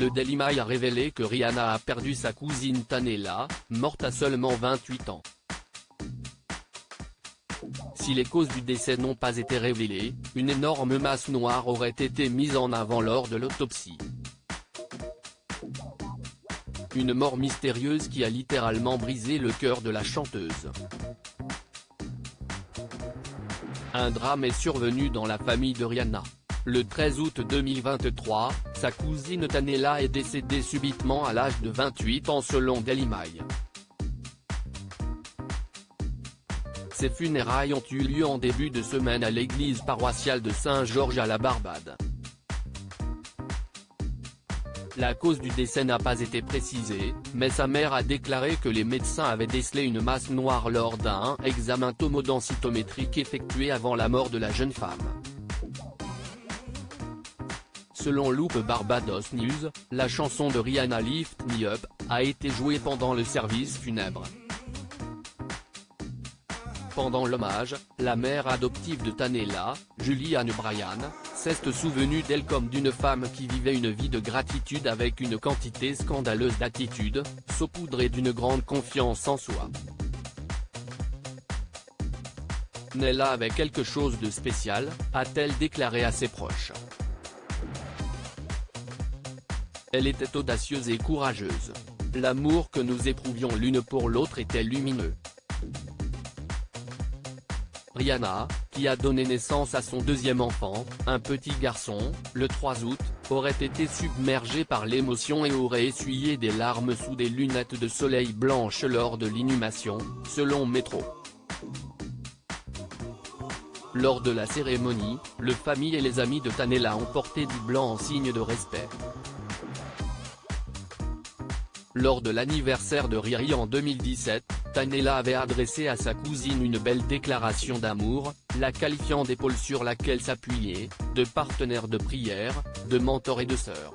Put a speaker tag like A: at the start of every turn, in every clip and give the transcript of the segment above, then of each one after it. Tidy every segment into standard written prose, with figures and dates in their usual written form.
A: Le Daily Mail a révélé que Rihanna a perdu sa cousine Tanela, morte à seulement 28 ans. Si les causes du décès n'ont pas été révélées, une énorme masse noire aurait été mise en avant lors de l'autopsie. Une mort mystérieuse qui a littéralement brisé le cœur de la chanteuse. Un drame est survenu dans la famille de Rihanna. Le 13 août 2023, sa cousine Tanela est décédée subitement à l'âge de 28 ans selon Daily Mail. Ses funérailles ont eu lieu en début de semaine à l'église paroissiale de Saint-Georges à la Barbade. La cause du décès n'a pas été précisée, mais sa mère a déclaré que les médecins avaient décelé une masse noire lors d'un examen tomodensitométrique effectué avant la mort de la jeune femme. Selon Loop Barbados News, la chanson de Rihanna Lift Me Up a été jouée pendant le service funèbre. Pendant l'hommage, la mère adoptive de Tanela, Julianne Bryan, s'est souvenue d'elle comme d'une femme qui vivait une vie de gratitude avec une quantité scandaleuse d'attitude, saupoudrée d'une grande confiance en soi. Nella avait quelque chose de spécial, a-t-elle déclaré à ses proches. Elle était audacieuse et courageuse. L'amour que nous éprouvions l'une pour l'autre était lumineux. Rihanna, qui a donné naissance à son deuxième enfant, un petit garçon, le 3 août, aurait été submergée par l'émotion et aurait essuyé des larmes sous des lunettes de soleil blanches lors de l'inhumation, selon Metro. Lors de la cérémonie, la famille et les amis de Tanela ont porté du blanc en signe de respect. Lors de l'anniversaire de Riri en 2017, Tanela avait adressé à sa cousine une belle déclaration d'amour, la qualifiant d'épaule sur laquelle s'appuyer, de partenaire de prière, de mentor et de sœur.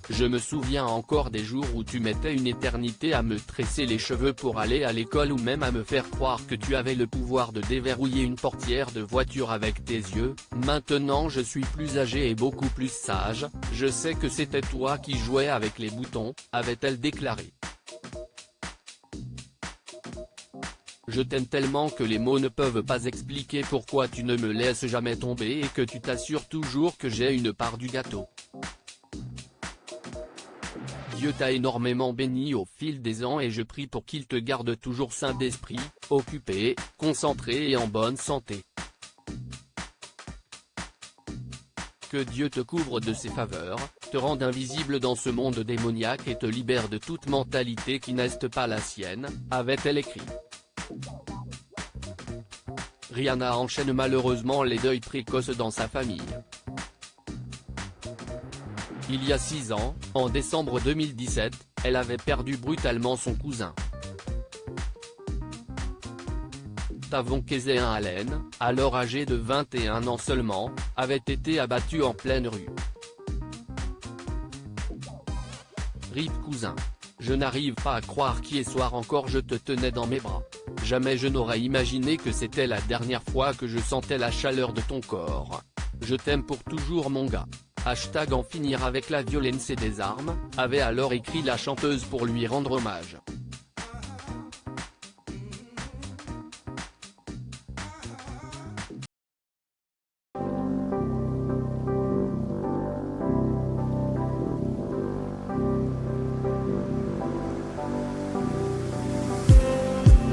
A: Je me souviens encore des jours où tu mettais une éternité à me tresser les cheveux pour aller à l'école ou même à me faire croire que tu avais le pouvoir de déverrouiller une portière de voiture avec tes yeux. Maintenant je suis plus âgé et beaucoup plus sage, je sais que c'était toi qui jouais avec les boutons, avait-elle déclaré. Je t'aime tellement que les mots ne peuvent pas expliquer pourquoi tu ne me laisses jamais tomber et que tu t'assures toujours que j'ai une part du gâteau. Dieu t'a énormément béni au fil des ans et je prie pour qu'il te garde toujours sain d'esprit, occupé, concentré et en bonne santé. Que Dieu te couvre de ses faveurs, te rende invisible dans ce monde démoniaque et te libère de toute mentalité qui n'est pas la sienne, avait-elle écrit. Rihanna enchaîne malheureusement les deuils précoces dans sa famille. Il y a 6 ans, en décembre 2017, elle avait perdu brutalement son cousin. Tavon Kesein Allen, alors âgé de 21 ans seulement, avait été abattu en pleine rue. RIP cousin. Je n'arrive pas à croire qu'hier soir encore je te tenais dans mes bras. Jamais je n'aurais imaginé que c'était la dernière fois que je sentais la chaleur de ton corps. Je t'aime pour toujours mon gars. Hashtag en finir avec la violence et des armes, avait alors écrit la chanteuse pour lui rendre hommage.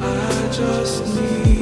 B: I just need